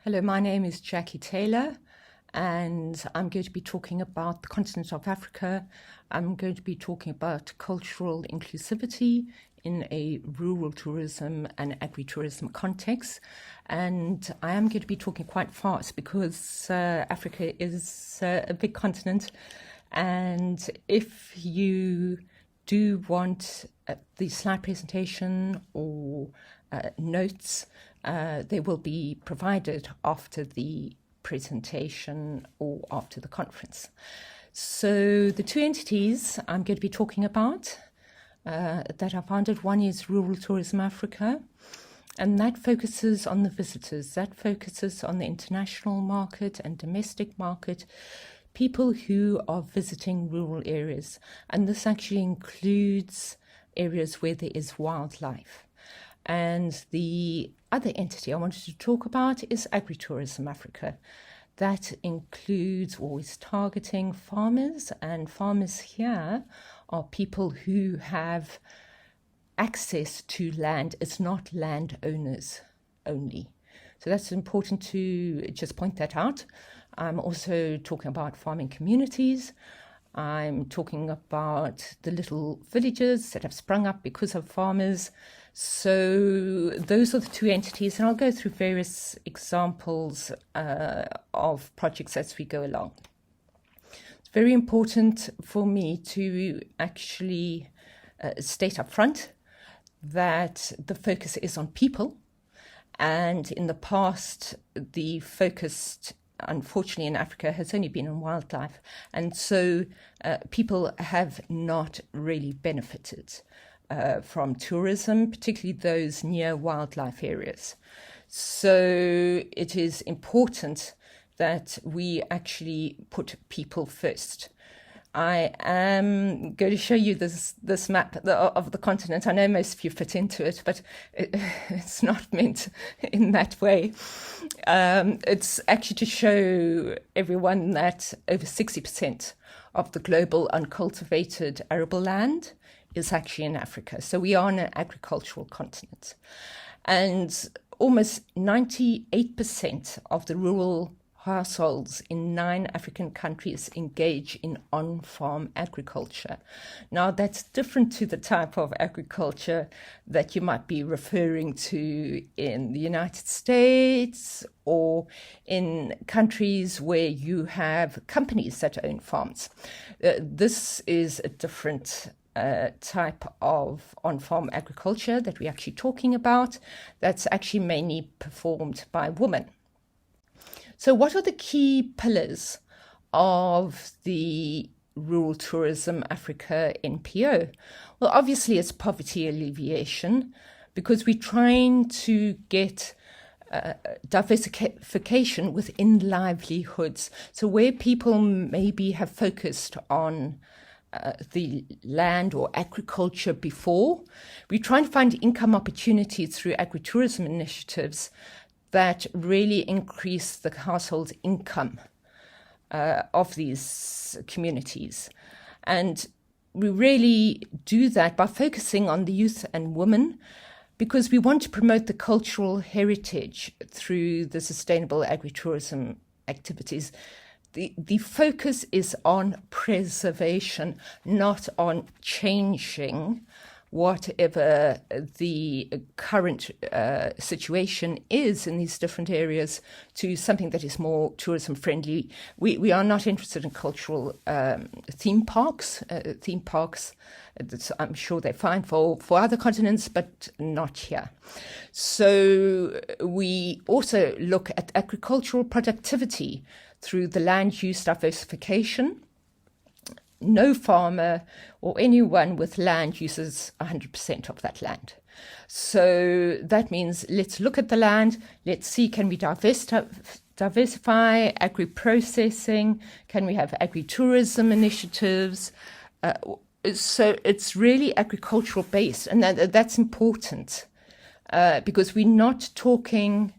Hello, my name is Jackie Taylor, and I'm going to be talking about the continent of Africa. I'm going to be talking about cultural inclusivity in a rural tourism and agritourism context. And I am going to be talking quite fast because Africa is a big continent. And if you do want the slide presentation or notes, they will be provided after the presentation or after the conference. So the two entities I'm going to be talking about that I founded, one is Rural Tourism Africa, and that focuses on the visitors, that focuses on the international market and domestic market, people who are visiting rural areas. And this actually includes areas where there is wildlife. And the other entity I wanted to talk about is Agritourism Africa. That includes or is targeting farmers, and farmers here are people who have access to land. It's not landowners only. So that's important to just point that out. I'm also talking about farming communities. I'm talking about the little villages that have sprung up because of farmers. So those are the two entities, and I'll go through various examples of projects as we go along. It's very important for me to actually state up front that the focus is on people. And in the past, the focus, unfortunately, in Africa has only been on wildlife. And so people have not really benefited from tourism, particularly those near wildlife areas. So it is important that we actually put people first. I am going to show you this map of the continent. I know most of you fit into it, but it's not meant in that way. It's actually to show everyone that over 60% of the global uncultivated arable land is actually in Africa. So we are an agricultural continent. And almost 98% of the rural households in 9 African countries engage in on-farm agriculture. Now, that's different to the type of agriculture that you might be referring to in the United States or in countries where you have companies that own farms. This is a different type of on-farm agriculture that we're actually talking about, that's actually mainly performed by women. So what are the key pillars of the Rural Tourism Africa NPO? Well, obviously it's poverty alleviation, because we're trying to get diversification within livelihoods. So where people maybe have focused on the land or agriculture before, we're trying to find income opportunities through agritourism initiatives that really increase the household income of these communities. And we really do that by focusing on the youth and women, because we want to promote the cultural heritage through the sustainable agritourism activities. The focus is on preservation, not on changing whatever the current situation is in these different areas to something that is more tourism friendly. We are not interested in cultural theme parks. I'm sure they're fine for other continents, but not here. So we also look at agricultural productivity through the land use diversification. No farmer or anyone with land uses 100% of that land. So that means let's look at the land, let's see, can we diversify agri-processing, can we have agritourism initiatives? So it's really agricultural based, and that's important because we're not talking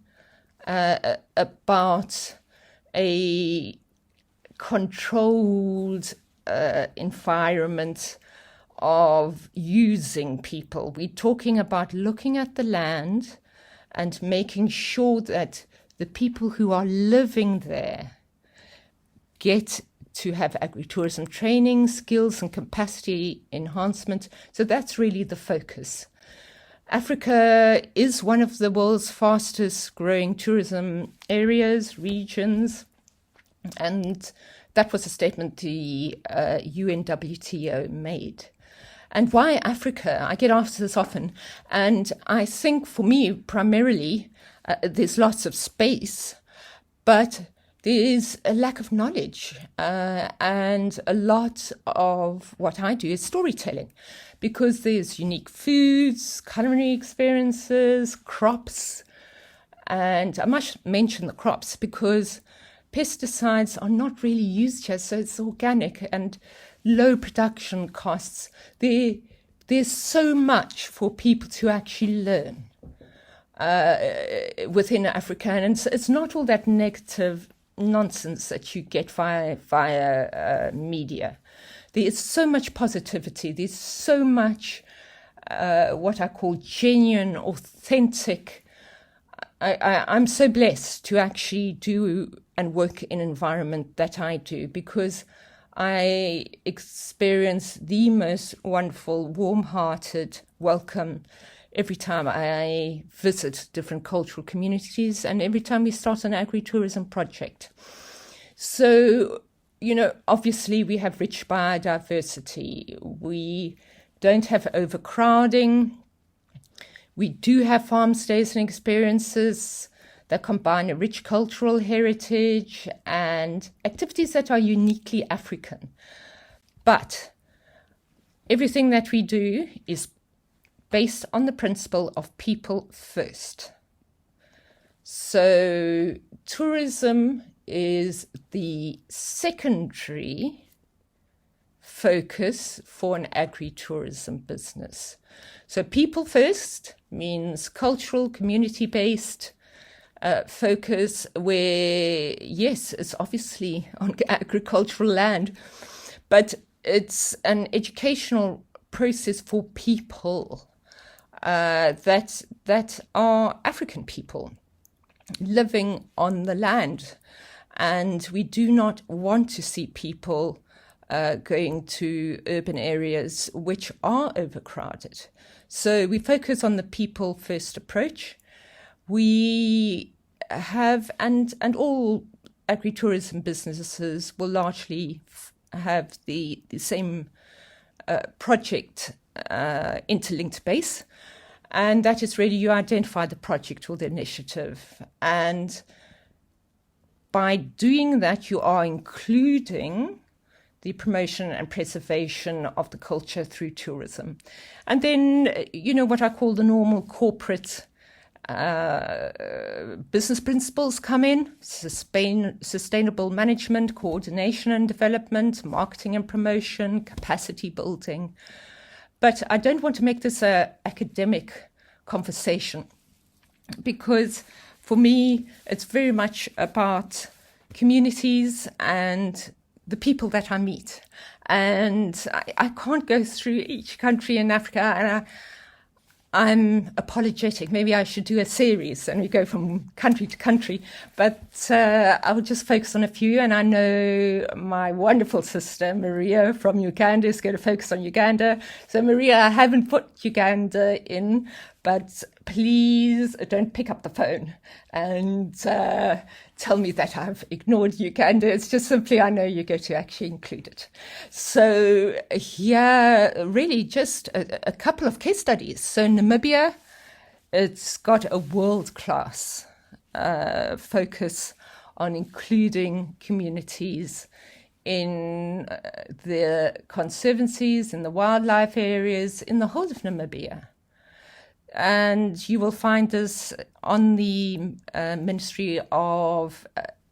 about a controlled environment of using people. We're talking about looking at the land and making sure that the people who are living there get to have agritourism training, skills and capacity enhancement. So that's really the focus. Africa is one of the world's fastest growing tourism areas, regions, and that was a statement the UNWTO made. And why Africa? I get asked this often, and I think for me, primarily, there's lots of space, but there is a lack of knowledge, and a lot of what I do is storytelling, because there's unique foods, culinary experiences, crops, and I must mention the crops because pesticides are not really used here, so it's organic and low production costs. There's so much for people to actually learn within Africa, and it's not all that negative nonsense that you get via media. There is so much positivity. There's so much what I call genuine, authentic. I'm so blessed to actually do and work in an environment that I do, because I experience the most wonderful, warm-hearted welcome every time I visit different cultural communities and every time we start an agritourism project. So, obviously we have rich biodiversity. We don't have overcrowding. We do have farm stays and experiences that combine a rich cultural heritage and activities that are uniquely African. But everything that we do is based on the principle of people first. So tourism is the secondary focus for an agritourism business. So people first means cultural, community-based focus where, yes, it's obviously on agricultural land, but it's an educational process for people that are African people living on the land. And we do not want to see people going to urban areas which are overcrowded. So we focus on the people first approach. We have, and all agritourism businesses will largely have the same project interlinked base. And that is really, you identify the project or the initiative. And by doing that, you are including the promotion and preservation of the culture through tourism. And then, what I call the normal corporate business principles come in: sustainable management, coordination and development, marketing and promotion, capacity building. But I don't want to make this an academic conversation, because for me, it's very much about communities and the people that I meet. And I can't go through each country in Africa, and I'm apologetic. Maybe I should do a series and we go from country to country, but I'll just focus on a few. And I know my wonderful sister, Maria from Uganda, is going to focus on Uganda. So Maria, I haven't put Uganda in, but please don't pick up the phone and tell me that I've ignored Uganda. It's just simply, I know you're going to actually include it. So yeah, really just a couple of case studies. So Namibia, it's got a world-class focus on including communities in the conservancies, in the wildlife areas, in the whole of Namibia. And you will find this on the Ministry of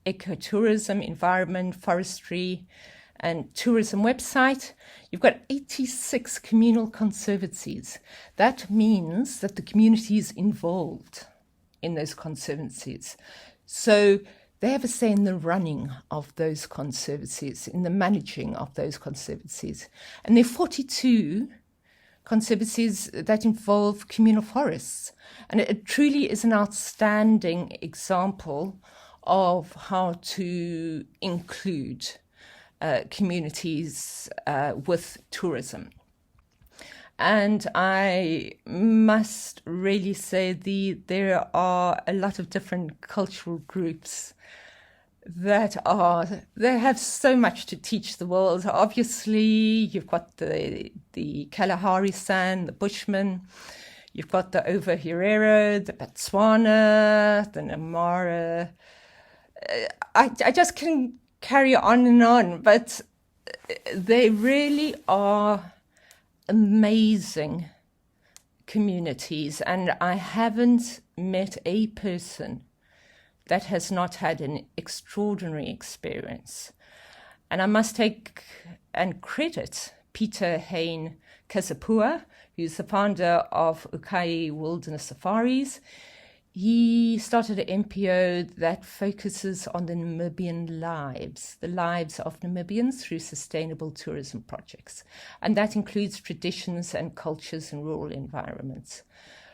Ecotourism, Environment, Forestry and Tourism website. You've got 86 communal conservancies. That means that the community is involved in those conservancies. So they have a say in the running of those conservancies, in the managing of those conservancies. And there are 42 conservancies that involve communal forests. And it truly is an outstanding example of how to include communities with tourism. And I must really say there are a lot of different cultural groups they have so much to teach the world. Obviously, you've got the Kalahari San, the Bushmen, you've got the Ovo Herero, the Botswana, the Namara. I just can carry on, but they really are amazing communities, and I haven't met a person that has not had an extraordinary experience. And I must take and credit Peter Hain Kasapua, who's the founder of Ukai Wilderness Safaris. He started an NPO that focuses on the Namibian lives, the lives of Namibians through sustainable tourism projects. And that includes traditions and cultures in rural environments.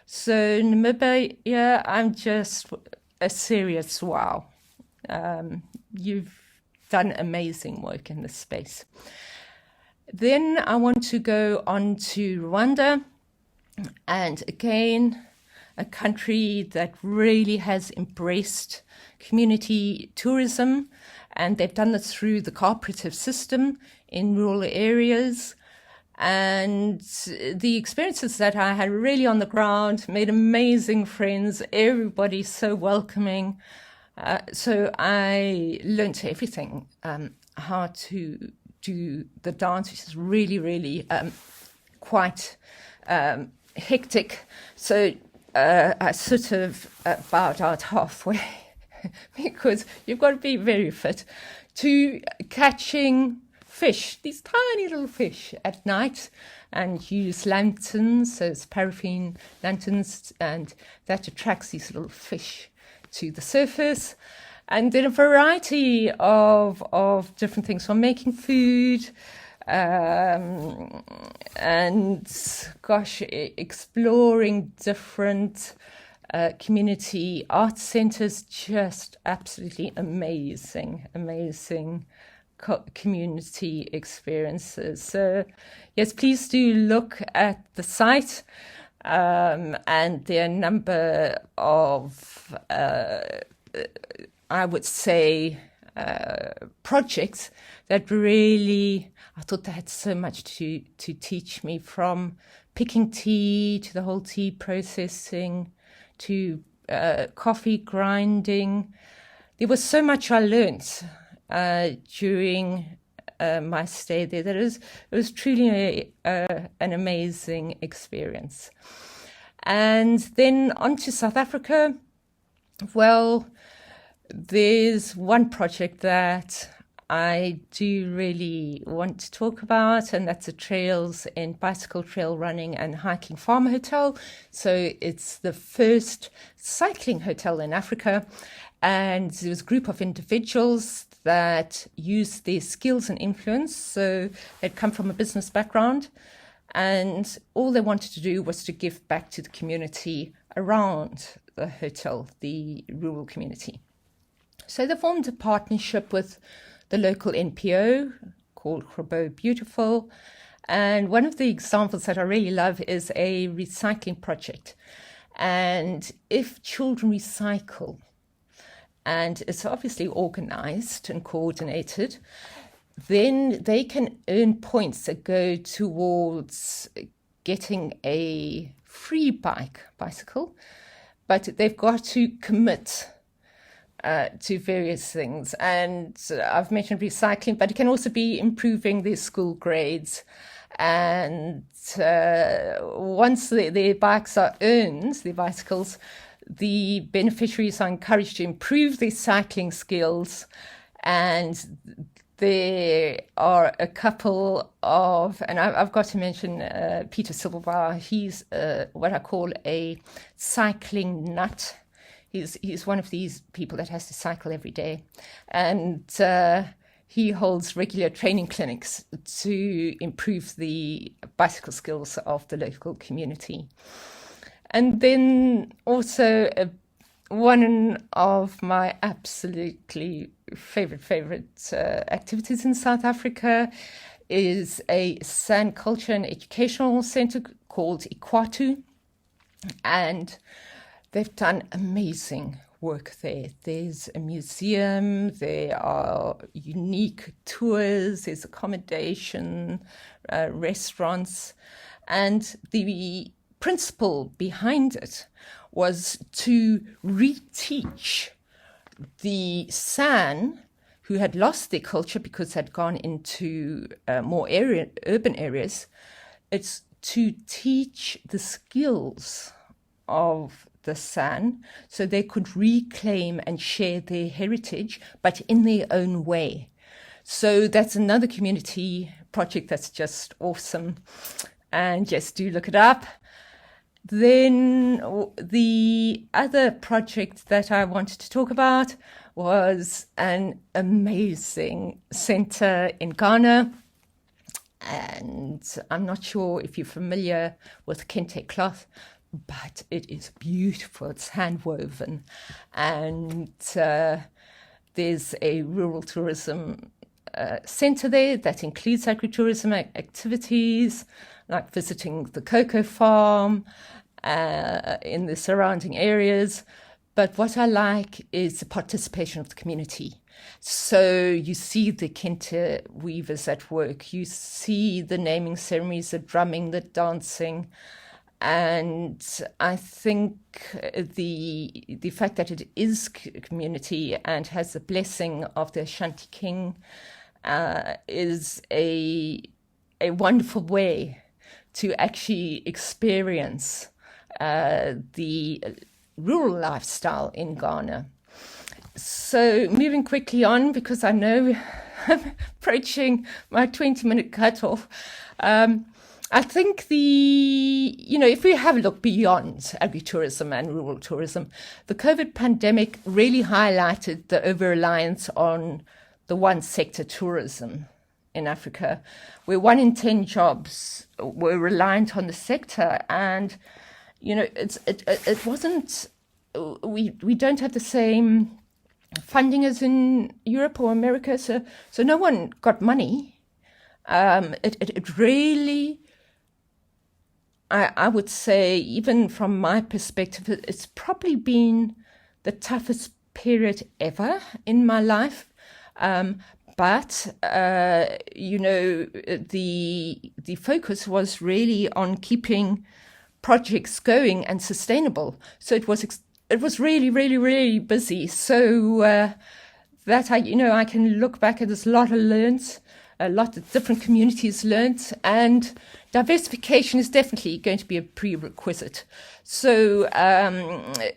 So Namibia, I'm just a serious wow. You've done amazing work in this space. Then I want to go on to Rwanda, and again, a country that really has embraced community tourism, and they've done this through the cooperative system in rural areas. And the experiences that I had really on the ground, made amazing friends, everybody so welcoming. So I learned everything, how to do the dance, which is really, really quite hectic. So I sort of bowed out halfway because you've got to be very fit, to catching fish, these tiny little fish at night, and use lanterns, so it's paraffin lanterns, and that attracts these little fish to the surface. And then a variety of different things, from making food, and exploring different community art centers, just absolutely amazing community experiences. So yes, please do look at the site, and there are a number of I would say projects that really, I thought they had so much to teach me, from picking tea to the whole tea processing to coffee grinding. There was so much I learned during my stay there. It was truly an amazing experience. And then on to South Africa. Well, there's one project that I do really want to talk about, and that's the Trails and Bicycle Trail Running and Hiking Farm Hotel. So it's the first cycling hotel in Africa, and there was a group of individuals that used their skills and influence. So they'd come from a business background, and all they wanted to do was to give back to the community around the hotel, the rural community. So they formed a partnership with the local NPO called Grabo Beautiful. And one of the examples that I really love is a recycling project. And if children recycle, and it's obviously organized and coordinated, then they can earn points that go towards getting a free bicycle, but they've got to commit to various things. And I've mentioned recycling, but it can also be improving their school grades. And once their bikes are earned, their bicycles, the beneficiaries are encouraged to improve their cycling skills. And there are a couple of, and I've got to mention Peter Silverbauer. He's what I call a cycling nut. He's one of these people that has to cycle every day. And he holds regular training clinics to improve the bicycle skills of the local community. And then also one of my absolutely favorite activities in South Africa is a sand culture and educational center called Ikwatu, and they've done amazing work there. There's a museum, there are unique tours, there's accommodation, restaurants, and the principle behind it was to reteach the San, who had lost their culture because had gone into more urban areas. It's to teach the skills of the San so they could reclaim and share their heritage, but in their own way. So that's another community project that's just awesome. And yes, do look it up. Then the other project that I wanted to talk about was an amazing center in Ghana. And I'm not sure if you're familiar with kente cloth, but it is beautiful. It's handwoven. And there's a rural tourism center there that includes agritourism activities, like visiting the cocoa farm in the surrounding areas. But what I like is the participation of the community. So you see the kente weavers at work, you see the naming ceremonies, the drumming, the dancing. And I think the fact that it is community and has the blessing of the Ashanti King is a wonderful way to actually experience the rural lifestyle in Ghana. So moving quickly on, because I know I'm approaching my 20-minute cutoff. I think if we have a look beyond agritourism and rural tourism, the COVID pandemic really highlighted the over-reliance on the one sector tourism in Africa, where 1 in 10 jobs were reliant on the sector. And, it wasn't, we don't have the same funding as in Europe or America. So no one got money. It really, I would say, even from my perspective, it's probably been the toughest period ever in my life. But the focus was really on keeping projects going and sustainable. So it was really, really, really busy. So that I can look back at this, lot of learned, a lot of different communities learned, and diversification is definitely going to be a prerequisite. So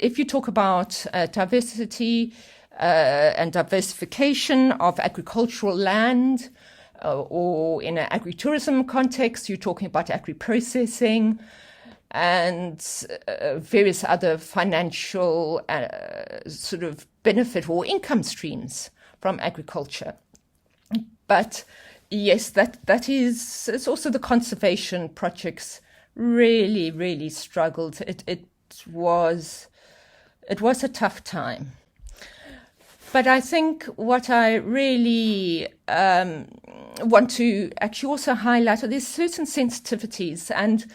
if you talk about diversity and diversification of agricultural land, or in an agritourism context, you're talking about agri-processing and various other financial sort of benefit or income streams from agriculture. But yes, that is, it's also the conservation projects really, really struggled. It was a tough time. But I think what I really want to actually also highlight are there's certain sensitivities, and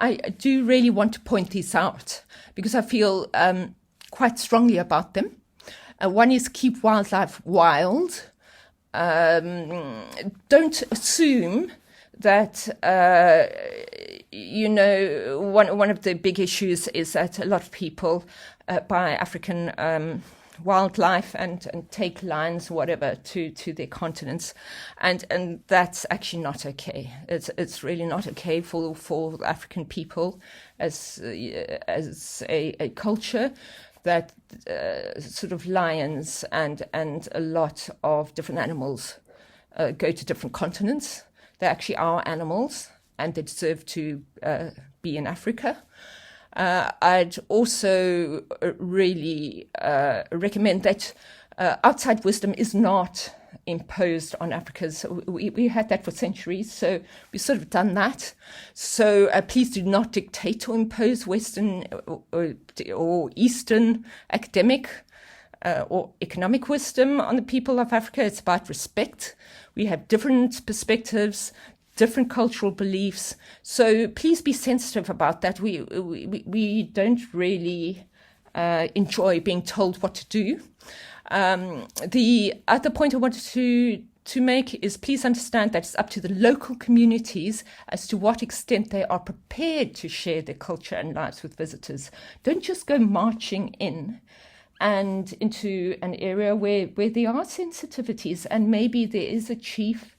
I do really want to point these out because I feel quite strongly about them. One is keep wildlife wild. Don't assume that, one of the big issues is that a lot of people buy African wildlife and take lions, whatever, to their continents, and that's actually not okay. It's really not okay for African people as a culture that sort of lions and a lot of different animals go to different continents. They actually are animals and they deserve to be in Africa. I'd also really recommend that outside wisdom is not imposed on Africa. So we had that for centuries, so we've sort of done that. So please do not dictate or impose Western or Eastern academic or economic wisdom on the people of Africa. It's about respect. We have different perspectives, different cultural beliefs. So please be sensitive about that. We don't really enjoy being told what to do. The other point I wanted to make is please understand that it's up to the local communities as to what extent they are prepared to share their culture and lives with visitors. Don't just go marching in and into an area where there are sensitivities, and maybe there is a chief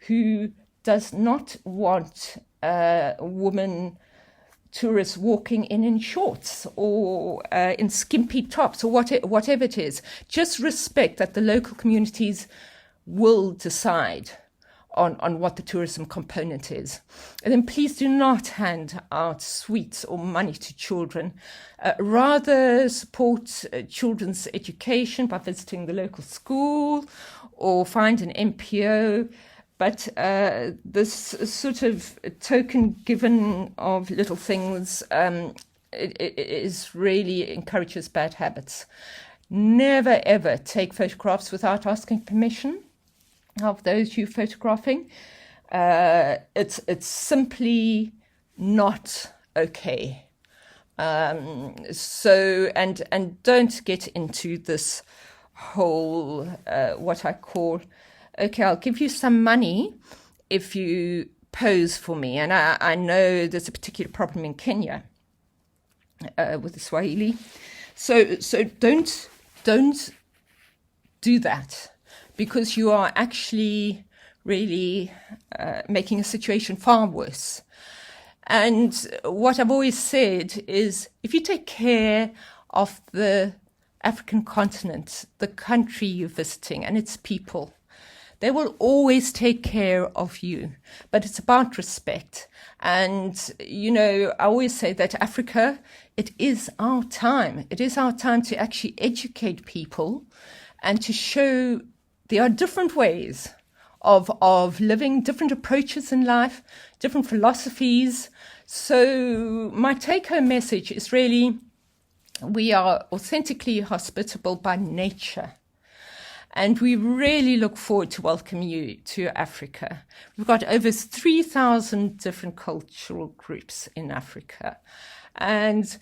who does not want women tourists walking in shorts or in skimpy tops or whatever it is. Just respect that the local communities will decide on what the tourism component is. And then please do not hand out sweets or money to children. Rather support children's education by visiting the local school or find an NPO. But this sort of token given of little things it is really encourages bad habits. Never, ever take photographs without asking permission of those you're photographing. It's simply not okay. So don't get into this whole what I call, okay, I'll give you some money if you pose for me. And I know there's a particular problem in Kenya with the Swahili. So don't do that, because you are actually really making a situation far worse. And what I've always said is, if you take care of the African continent, the country you're visiting and its people, they will always take care of you. But it's about respect. And, I always say that Africa, it is our time. It is our time to actually educate people and to show there are different ways of living, different approaches in life, different philosophies. So my take-home message is really, we are authentically hospitable by nature. And we really look forward to welcome you to Africa. We've got over 3,000 different cultural groups in Africa. And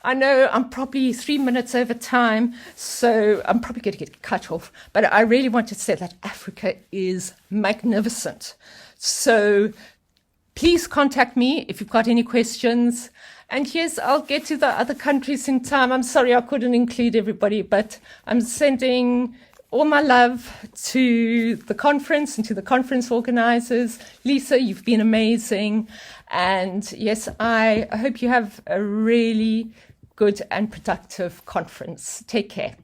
I know I'm probably 3 minutes over time, so I'm probably going to get cut off. But I really want to say that Africa is magnificent. So please contact me if you've got any questions. And yes, I'll get to the other countries in time. I'm sorry I couldn't include everybody, but I'm sending all my love to the conference and to the conference organizers. Lisa, you've been amazing. And yes, I hope you have a really good and productive conference. Take care.